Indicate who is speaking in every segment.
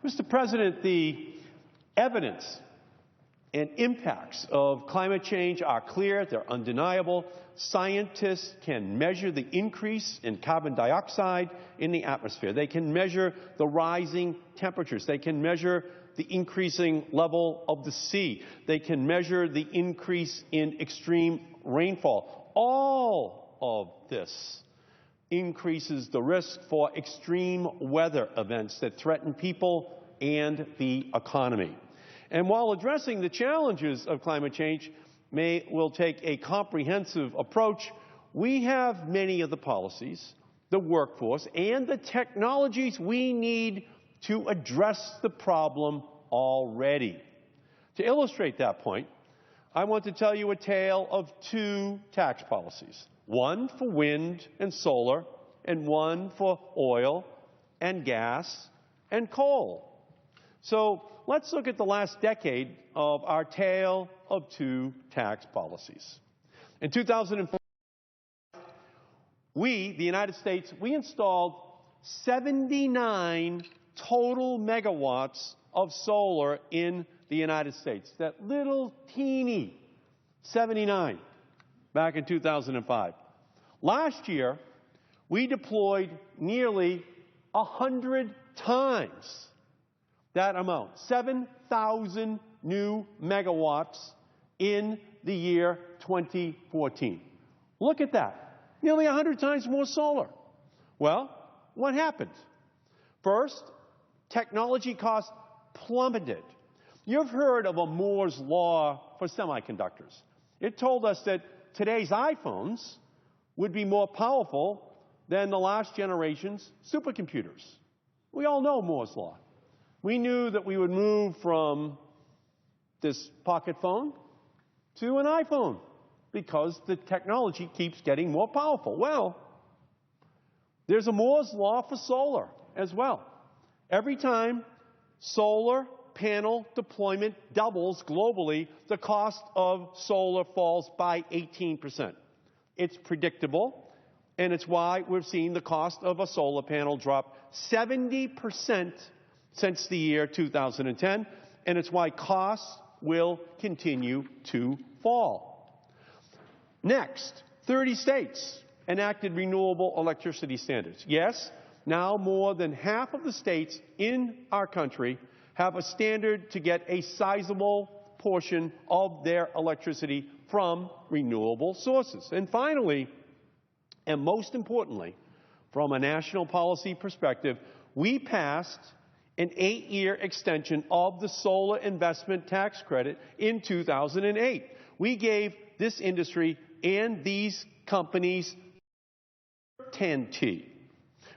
Speaker 1: Mr. President, the evidence and impacts of climate change are clear, they're undeniable. Scientists can measure the increase in carbon dioxide in the atmosphere. They can measure the rising temperatures. They can measure the increasing level of the sea. They can measure the increase in extreme rainfall. All of this increases the risk for extreme weather events that threaten people and the economy. And while addressing the challenges of climate change will take a comprehensive approach, we have many of the policies, the workforce, and the technologies we need to address the problem already. To illustrate that point, I want to tell you a tale of two tax policies, one for wind and solar, and one for oil and gas and coal. So let's look at the last decade of our tale of two tax policies. In 2004, the United States, we installed 79 total megawatts of solar in the United States. That little teeny 79 back in 2005. Last year, we deployed nearly 100 times that amount, 7,000 new megawatts in the year 2014. Look at that, nearly 100 times more solar. Well, what happened? First, technology costs plummeted. You've heard of a Moore's law for semiconductors. It told us that today's iPhones would be more powerful than the last generation's supercomputers. We all know Moore's law. We knew that we would move from this pocket phone to an iPhone because the technology keeps getting more powerful. Well, there's a Moore's law for solar as well. Every time solar panel deployment doubles globally, the cost of solar falls by 18%. It's predictable, and it's why we've seen the cost of a solar panel drop 70% since the year 2010, and it's why costs will continue to fall. Next, 30 states enacted renewable electricity standards. Yes, now more than half of the states in our country have a standard to get a sizable portion of their electricity from renewable sources. And finally, and most importantly, from a national policy perspective, we passed an 8-year extension of the solar investment tax credit in 2008. We gave this industry and these companies certainty.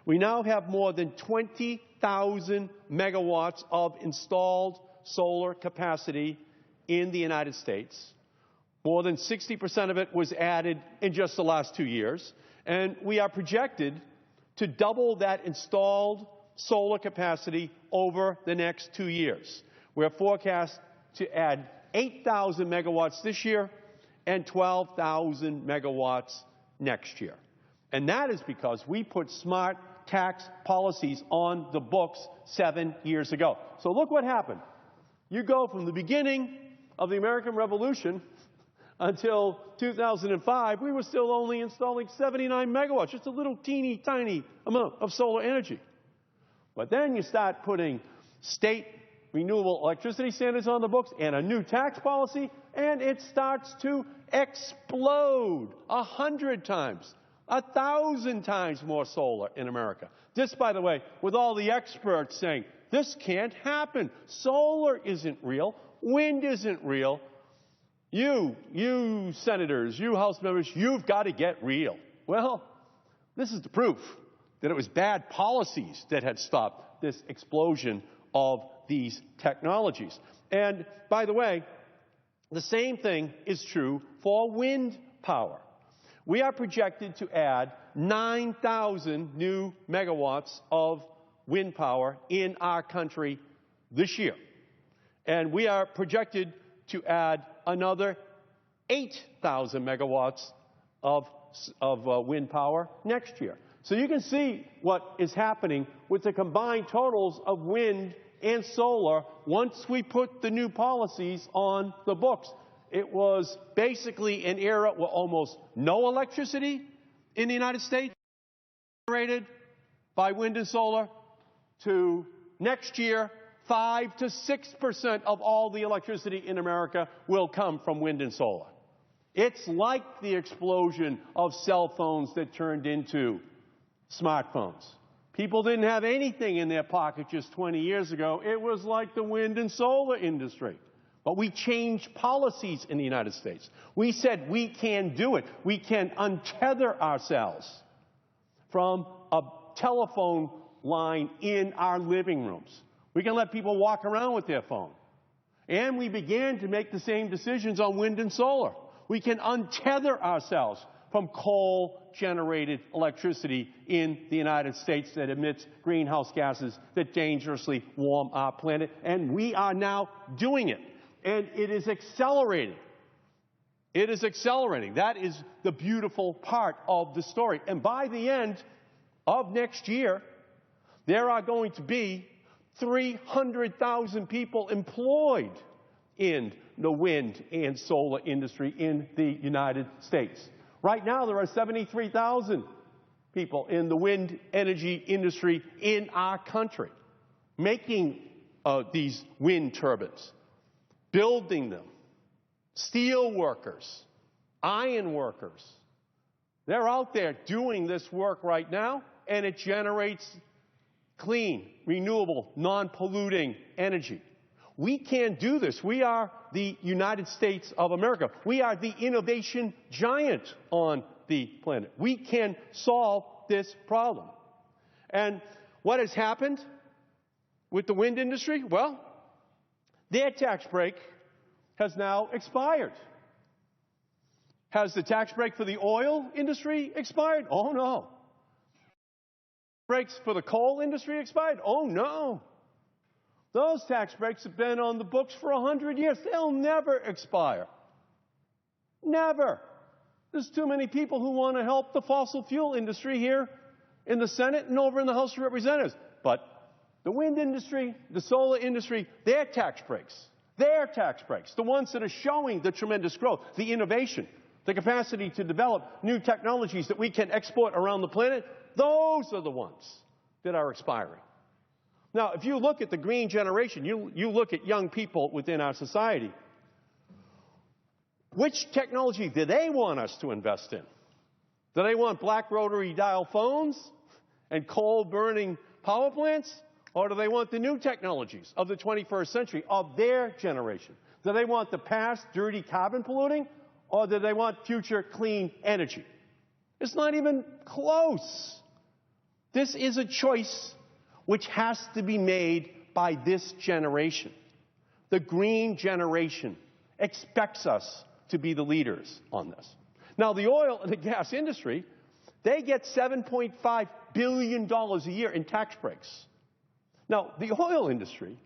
Speaker 1: We now have more than 20,000 megawatts of installed solar capacity in the United States. More than 60% of it was added in just the last 2 years. And we are projected to double that installed solar capacity over the next 2 years. We're forecast to add 8,000 megawatts this year and 12,000 megawatts next year. And that is because we put smart tax policies on the books 7 years ago. So look what happened. You go from the beginning of the American Revolution until 2005, we were still only installing 79 megawatts, just a little teeny tiny amount of solar energy. But then you start putting state renewable electricity standards on the books and a new tax policy, and it starts to explode 100 times, 1,000 times more solar in America. This, by the way, with all the experts saying, this can't happen. Solar isn't real. Wind isn't real. You senators, you House members, you've got to get real. Well, this is the proof that it was bad policies that had stopped this explosion of these technologies. And by the way, the same thing is true for wind power. We are projected to add 9,000 new megawatts of wind power in our country this year. And we are projected to add another 8,000 megawatts of wind power next year. So you can see what is happening with the combined totals of wind and solar once we put the new policies on the books. It was basically an era with almost no electricity in the United States generated by wind and solar, to next year 5 to 6% of all the electricity in America will come from wind and solar. It's like the explosion of cell phones that turned into smartphones. People didn't have anything in their pocket just 20 years ago. It was like the wind and solar industry. But we changed policies in the United States. We said we can do it. We can untether ourselves from a telephone line in our living rooms. We can let people walk around with their phone. And we began to make the same decisions on wind and solar. We can untether ourselves from coal-generated electricity in the United States that emits greenhouse gases that dangerously warm our planet. And we are now doing it. And it is accelerating. It is accelerating. That is the beautiful part of the story. And by the end of next year, there are going to be 300,000 people employed in the wind and solar industry in the United States. Right now, there are 73,000 people in the wind energy industry in our country, making these wind turbines, building them, steel workers, iron workers. They're out there doing this work right now, and it generates clean, renewable, non-polluting energy. We can do this. We are the United States of America. We are the innovation giant on the planet. We can solve this problem. And what has happened with the wind industry? Well, their tax break has now expired. Has the tax break for the oil industry expired? Oh, no. Breaks for the coal industry expired? Oh, no. Those tax breaks have been on the books for 100 years. They'll never expire. Never. There's too many people who want to help the fossil fuel industry here in the Senate and over in the House of Representatives. But the wind industry, the solar industry, their tax breaks, the ones that are showing the tremendous growth, the innovation, the capacity to develop new technologies that we can export around the planet, those are the ones that are expiring. Now, if you look at the green generation, you look at young people within our society, which technology do they want us to invest in? Do they want black rotary dial phones and coal-burning power plants? Or do they want the new technologies of the 21st century, of their generation? Do they want the past dirty carbon polluting? Or do they want future clean energy? It's not even close. This is a choice which has to be made by this generation. The green generation expects us to be the leaders on this. Now, the oil and the gas industry, they get $7.5 billion a year in tax breaks. Now, the oil industry,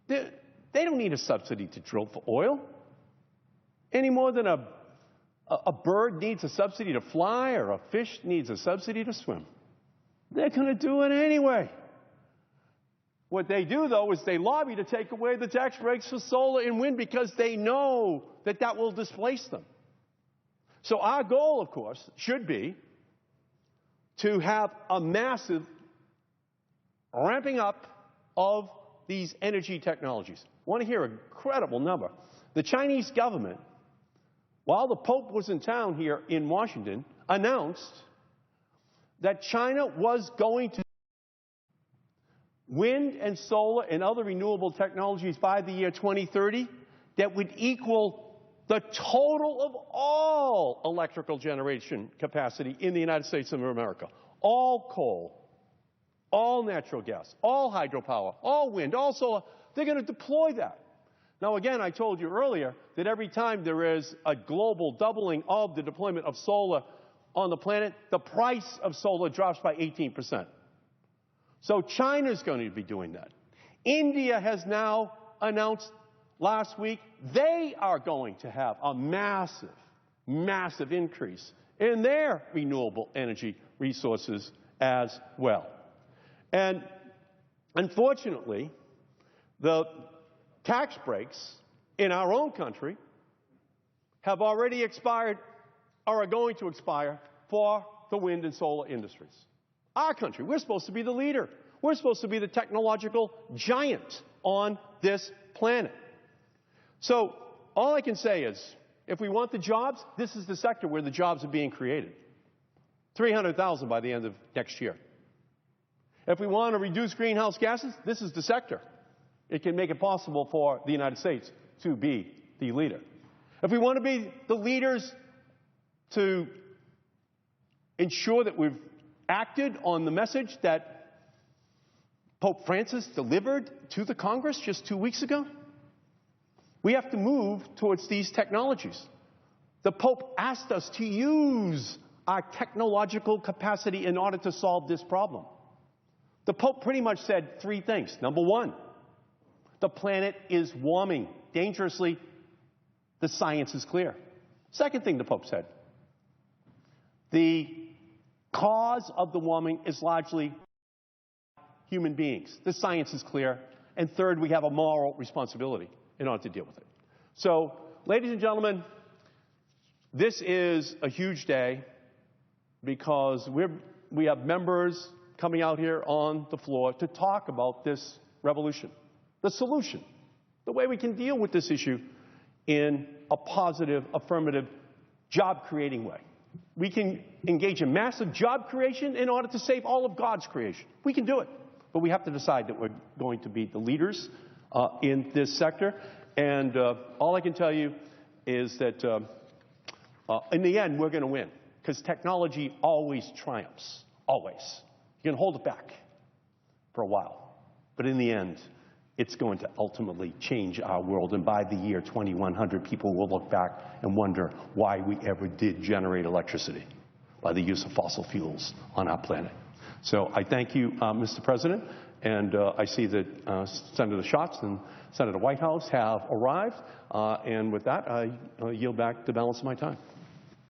Speaker 1: they don't need a subsidy to drill for oil any more than a bird needs a subsidy to fly or a fish needs a subsidy to swim. They're going to do it anyway. What they do, though, is they lobby to take away the tax breaks for solar and wind because they know that that will displace them. So our goal, of course, should be to have a massive ramping up of these energy technologies. I want to hear a credible number. The Chinese government, while the Pope was in town here in Washington, announced that China was going to wind and solar and other renewable technologies by the year 2030 that would equal the total of all electrical generation capacity in the United States of America. All coal, all natural gas, all hydropower, all wind, all solar. They're going to deploy that. Now, again, I told you earlier that every time there is a global doubling of the deployment of solar on the planet, the price of solar drops by 18%. So China's going to be doing that. India has now announced last week they are going to have a massive, massive increase in their renewable energy resources as well. And unfortunately, the tax breaks in our own country have already expired or are going to expire for the wind and solar industries. Our country, we're supposed to be the leader. We're supposed to be the technological giant on this planet. So all I can say is, if we want the jobs, this is the sector where the jobs are being created. 300,000 by the end of next year. If we want to reduce greenhouse gases, this is the sector. It can make it possible for the United States to be the leader. If we want to be the leaders to ensure that we've acted on the message that Pope Francis delivered to the Congress just 2 weeks ago, we have to move towards these technologies. The Pope asked us to use our technological capacity in order to solve this problem. The Pope pretty much said 3 things. Number 1, the planet is warming dangerously. The science is clear. Second thing the Pope said, the cause of the warming is largely human beings. The science is clear. And third, we have a moral responsibility in order to deal with it. So, ladies and gentlemen, this is a huge day because we have members coming out here on the floor to talk about this revolution, the solution, the way we can deal with this issue in a positive, affirmative, job-creating way. We can engage in massive job creation in order to save all of God's creation. We can do it. But we have to decide that we're going to be the leaders in this sector. And all I can tell you is that in the end, we're going to win. Because technology always triumphs. Always. You can hold it back for a while. But in the end, it's going to ultimately change our world. And by the year 2100, people will look back and wonder why we ever did generate electricity by the use of fossil fuels on our planet. So I thank you, Mr. President. And I see that Senator Schatz and Senator Whitehouse have arrived. And with that, I yield back the balance of my time.